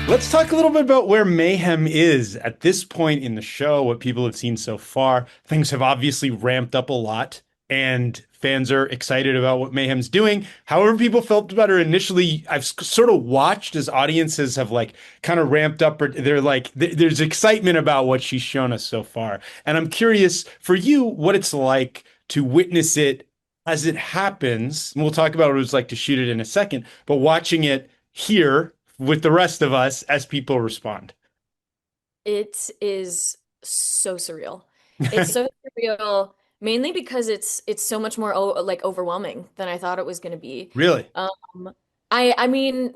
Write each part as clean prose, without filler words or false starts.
Let's talk a little bit about where Mayhem is at this point in the show, what people have seen so far. Things have obviously ramped up a lot, and fans are excited about what Mayhem's doing. However, people felt about her initially, I've sort of watched as audiences have like kind of ramped up, or they're like, there's excitement about what she's shown us so far. And I'm curious for you what it's like to witness it as it happens. And we'll talk about what it was like to shoot it in a second, but watching it here with the rest of us as people respond. It is so surreal. It's so surreal, mainly because it's so much more like overwhelming than I thought it was going to be. Really? Um, I mean,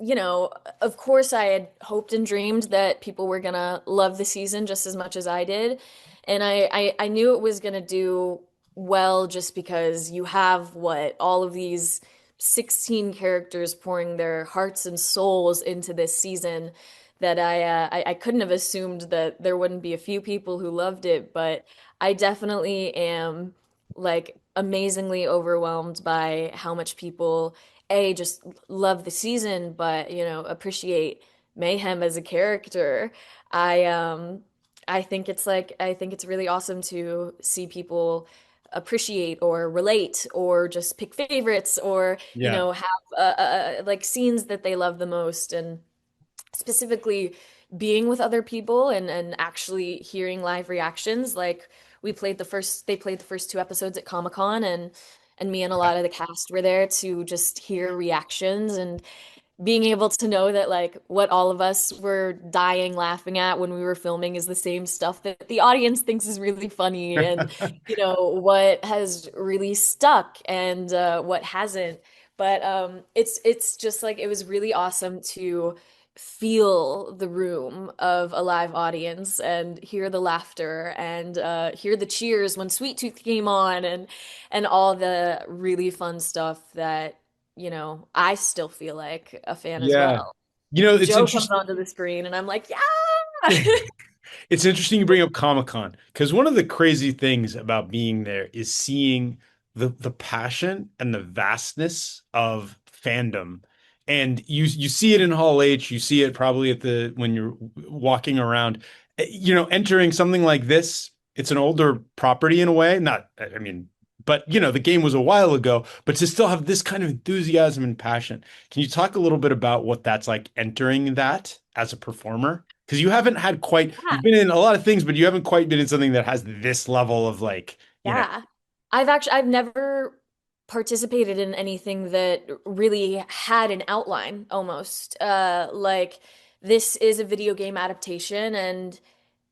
of course I had hoped and dreamed that people were gonna love the season just as much as I did. And I knew it was gonna do well just because you have all of these 16 characters pouring their hearts and souls into this season that I couldn't have assumed that there wouldn't be a few people who loved it, but I definitely am like amazingly overwhelmed by how much people just love the season, but appreciate Mayhem as a character. I um I think it's really awesome to see people appreciate or relate or just pick favorites or Yeah. have like scenes that they love the most, and specifically being with other people and actually hearing live reactions. Like they played the first two episodes at Comic-Con, and me and a lot of the cast were there to just hear reactions, and being able to know that like what all of us were dying laughing at when we were filming is the same stuff that the audience thinks is really funny, and what has really stuck and what hasn't. But it's just like it was really awesome to feel the room of a live audience and hear the laughter and hear the cheers when Sweet Tooth came on, and all the really fun stuff that I still feel like a fan as Yeah. well. It's Joe comes interesting. onto the screen and I'm like, yeah. It's interesting you bring up Comic-Con because one of the crazy things about being there is seeing the passion and the vastness of fandom. And you see it in Hall H, you see it probably at the when you're walking around. Entering something like this, it's an older property in a way. Not, I mean, but the game was a while ago, but to still have this kind of enthusiasm and passion. Can you talk a little bit about what that's like entering that as a performer? Because you haven't had quite, you've been in a lot of things, but you haven't quite been in something that has this level of Yeah. I've never participated in anything that really had an outline almost. Like this is a video game adaptation,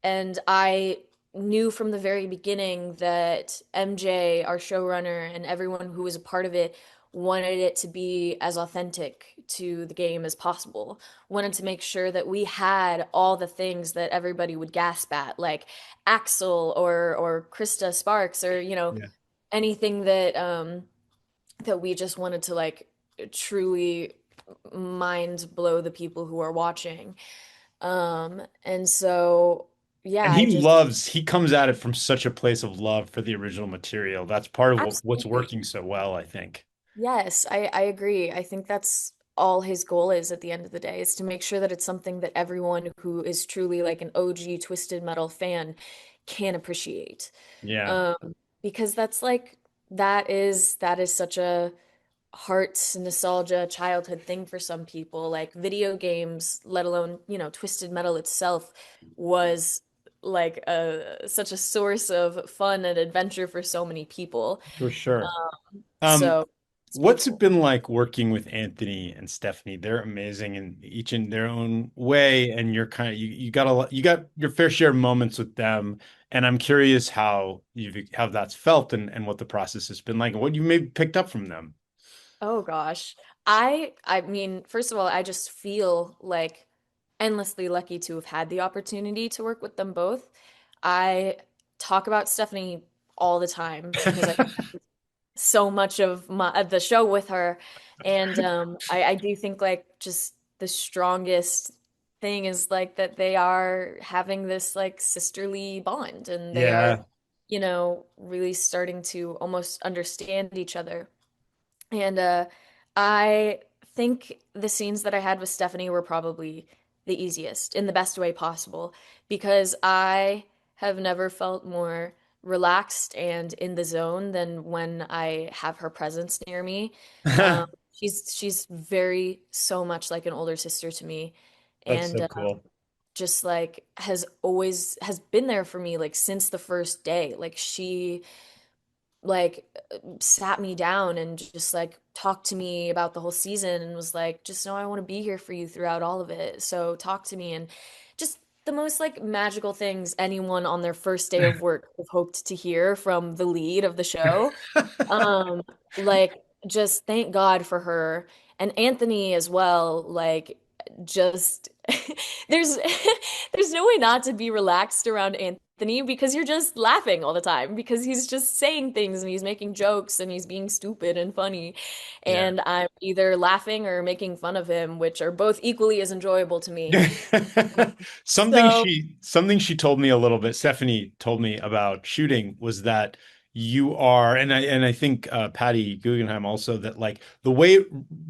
and I knew from the very beginning that MJ, our showrunner, and everyone who was a part of it wanted it to be as authentic to the game as possible. Wanted to make sure that we had all the things that everybody would gasp at, like Axel or Krista Sparks, or yeah. anything that we just wanted to like truly mind blow the people who are watching. And so yeah, And I just he comes at it from such a place of love for the original material. That's part of what's absolutely. working so well, I think. Yes, I agree. I think that's all his goal is at the end of the day, is to make sure that it's something that everyone who is truly like an OG Twisted Metal fan can appreciate. Yeah. Um, because that is such a heart nostalgia childhood thing for some people. Like video games, let alone, Twisted Metal itself was like such a source of fun and adventure for so many people. For sure. Um, So it's what's it beautiful. been like working with Anthony and Stephanie? They're amazing in each in their own way, and you're kind of you got a lot, you got your fair share of moments with them, and I'm curious how that's felt and what the process has been like and what you maybe picked up from them. Oh gosh. I mean, first of all, I just feel like endlessly lucky to have had the opportunity to work with them both. I talk about Stephanie all the time because I so much of the show with her, and I do think like just the strongest thing is like that they are having this like sisterly bond, and they are Yeah. really starting to almost understand each other. And I think the scenes that I had with Stephanie were probably the easiest in the best way possible because I have never felt more relaxed and in the zone than when I have her presence near me. She's very so much like an older sister to me, That's and so cool. just like has been there for me like since the first day. Like she like sat me down and just like talked to me about the whole season and was like, just know I want to be here for you throughout all of it. So talk to me, and just the most like magical things anyone on their first day of work have hoped to hear from the lead of the show. Um, like just thank God for her and Anthony as well. Like just there's there's no way not to be relaxed around Anthony because you're just laughing all the time because he's just saying things and he's making jokes and he's being stupid and funny. Yeah. And I'm either laughing or making fun of him, which are both equally as enjoyable to me. So Something she told me a little bit, Stephanie told me about shooting was that you are, and I think Patty Guggenheim also, that like the way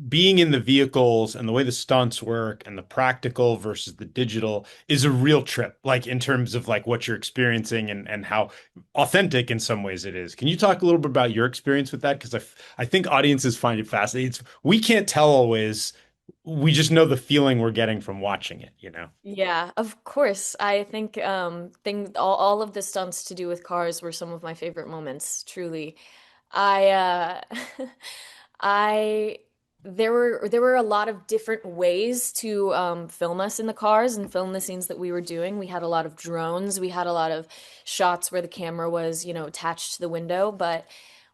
being in the vehicles and the way the stunts work and the practical versus the digital is a real trip, like in terms of like what you're experiencing and how authentic in some ways it is. Can you talk a little bit about your experience with that? Because I think audiences find it fascinating. We can't tell always. We just know the feeling we're getting from watching it, you know? yeah, of course. I think all of the stunts to do with cars were some of my favorite moments, truly. I I there were a lot of different ways to film us in the cars and film the scenes that we were doing. We had a lot of drones, we had a lot of shots where the camera was, attached to the window, but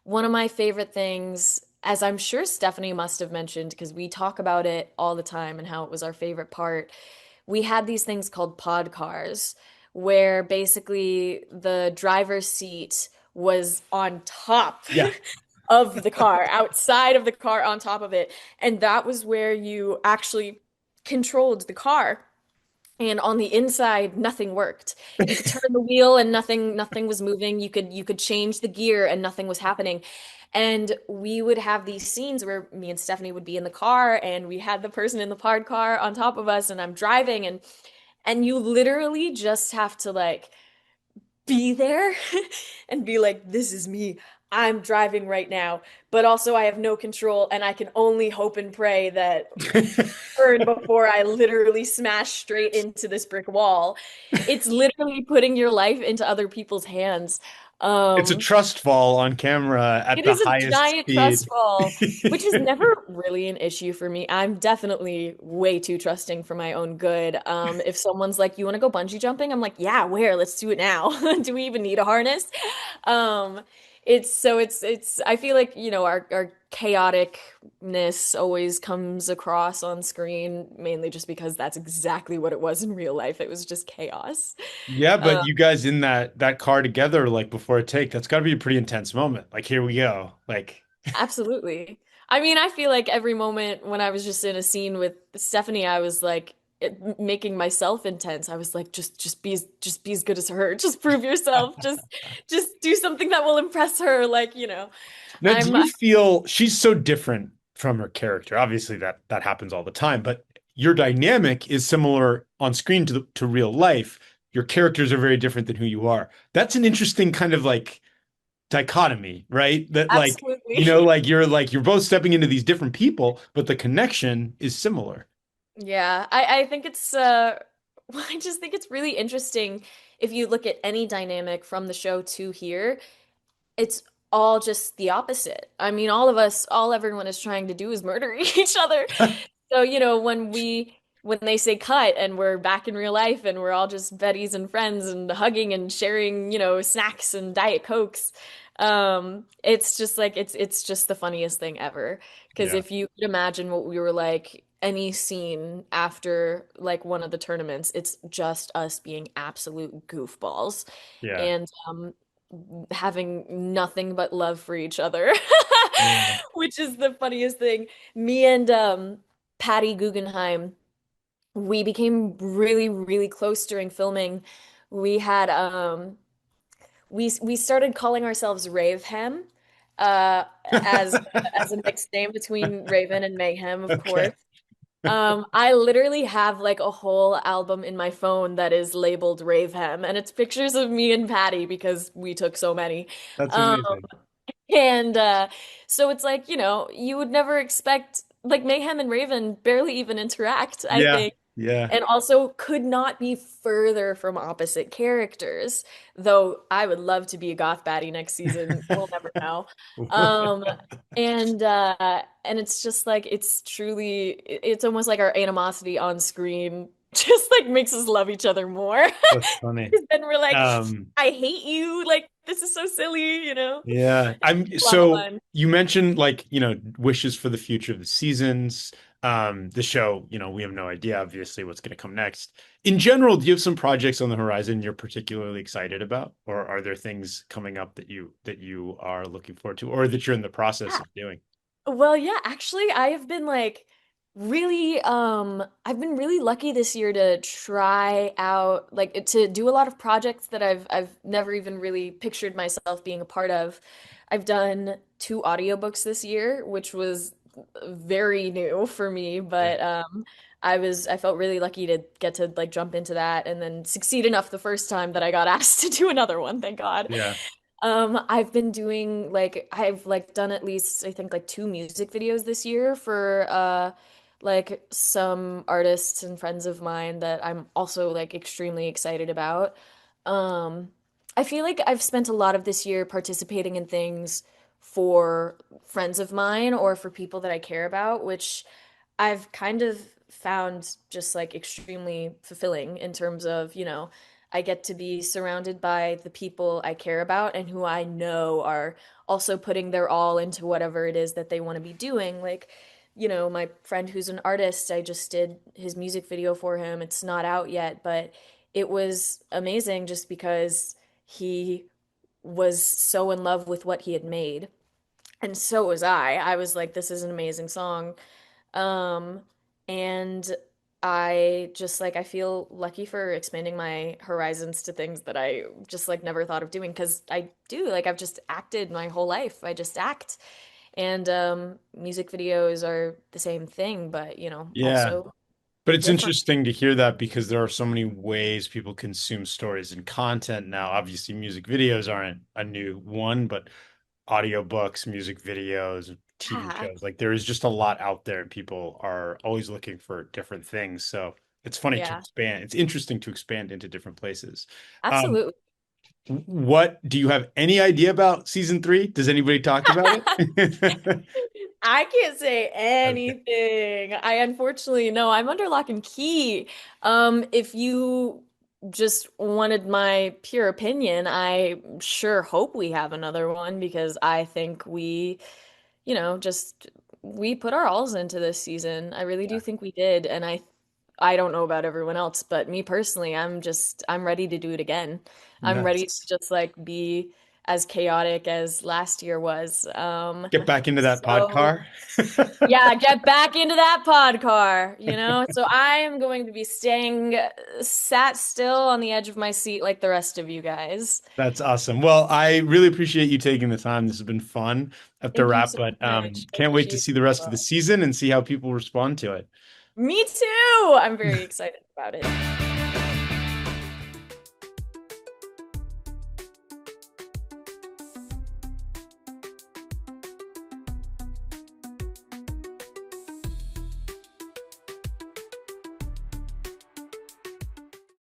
one of my favorite things, as I'm sure Stephanie must have mentioned, because we talk about it all the time and how it was our favorite part, we had these things called pod cars, where basically the driver's seat was on top Yeah. of the car, outside of the car, on top of it. And that was where you actually controlled the car. And on the inside, nothing worked. You could turn the wheel and nothing was moving. You could change the gear and nothing was happening. And we would have these scenes where me and Stephanie would be in the car and we had the person in the parked car on top of us and I'm driving and you literally just have to like be there and be like, this is me. I'm driving right now, but also I have no control and I can only hope and pray that turn before I literally smash straight into this brick wall. It's literally putting your life into other people's hands. It's a Um, trust fall on camera at it the is a highest giant trust speed. fall, which is never really an issue for me. I'm definitely way too trusting for my own good. If someone's like, "You want to go bungee jumping?" I'm like, "Yeah, where? Let's do it now." Do we even need a harness? Um, it's I feel like, our chaoticness always comes across on screen, mainly just because that's exactly what it was in real life. It was just chaos. Yeah, Um, but you guys in that car together, like before a take, that's got to be a pretty intense moment. Like, here we go. Like, Absolutely. I mean, I feel like every moment when I was just in a scene with Stephanie, I was like making myself intense. I was like, just be as good as her. Just prove yourself. Just do something that will impress her. Like, now, do I'm you feel she's so different from her character? Obviously, that happens all the time, but your dynamic is similar on screen to real life. Your characters are very different than who you are. That's an interesting kind of like dichotomy, right? That like, absolutely. like you're both stepping into these different people, but the connection is similar. Yeah, I think it's I just think it's really interesting if you look at any dynamic from the show to here. It's all just the opposite. I mean, all everyone is trying to do is murder each other. So, when they say cut and we're back in real life and we're all just buddies and friends and hugging and sharing, snacks and Diet Cokes, it's just like it's just the funniest thing ever. Because Yeah. if you could imagine what we were like any scene after like one of the tournaments, it's just us being absolute goofballs. Yeah. And having nothing but love for each other, Yeah. which is the funniest thing. Me and Patty Guggenheim, we became really, really close during filming. We had we started calling ourselves Ravehem, uh, as as a mixed name between Raven and Mayhem, of Okay. course. I literally have like a whole album in my phone that is labeled Raveham, and it's pictures of me and Patty because we took so many. That's Um, amazing. and so it's like, you would never expect like Mayhem and Raven barely even interact, I Yeah, think. yeah. And also could not be further from opposite characters. Though I would love to be a goth baddie next season. We'll never know. Um, and it's just like it's almost like our animosity on screen just like makes us love each other more. That's funny. Because then we're like, Um, I hate you. Like this is so silly. yeah. I'm A lot of so fun. you mentioned like, wishes for the future of the seasons. The show, we have no idea obviously what's going to come next. In general, do you have some projects on the horizon you're particularly excited about, or are there things coming up that you are looking forward to, or that you're in the process Yeah. of doing? Well, yeah, actually, I have been like I've been really lucky this year to try out like to do a lot of projects that I've never even really pictured myself being a part of. I've done two audiobooks this year, which was very new for me, Yeah. but I felt really lucky to get to like jump into that and then succeed enough the first time that I got asked to do another one, thank God. Yeah. I've been doing like I've like done at least I think like two music videos this year for like some artists and friends of mine that I'm also like extremely excited about. Um, I feel like I've spent a lot of this year participating in things for friends of mine or for people that I care about, which I've kind of found just like extremely fulfilling in terms of, I get to be surrounded by the people I care about and who I know are also putting their all into whatever it is that they want to be doing. Like, my friend who's an artist, I just did his music video for him. It's not out yet, but it was amazing just because he was so in love with what he had made. And so was I. I was like, this is an amazing song. Um, and I just like I feel lucky for expanding my horizons to things that I just like never thought of doing because I do like I've just acted my whole life. I just act. And music videos are the same thing, but Yeah. also But it's different. interesting to hear that because there are so many ways people consume stories and content now. Obviously, music videos aren't a new one, but audiobooks, music videos, TV Yeah, shows, like there is just a lot out there and people are always looking for different things. So it's funny to yeah, expand. It's interesting to expand into different places. Um, absolutely. what do you have any idea about season three? Does anybody talk about it? I can't say Okay. anything. I unfortunately no, I'm under lock and key. If you just wanted my pure opinion, I sure hope we have another one because I think just we put our alls into this season. I really do Yeah. think we did, and I don't know about everyone else, but me personally, I'm ready to do it again. I'm ready to Nice. just like be as chaotic as last year was. Get back into that pod So car. yeah, get back into that pod car. So I am going to be staying sat still on the edge of my seat like the rest of you guys. That's awesome. Well, I really appreciate you taking the time. This has been fun. I have to Thank you wrap, so but much. I can't wait to appreciate see the you. rest of the season and see how people respond to it. Me too. I'm very excited about it.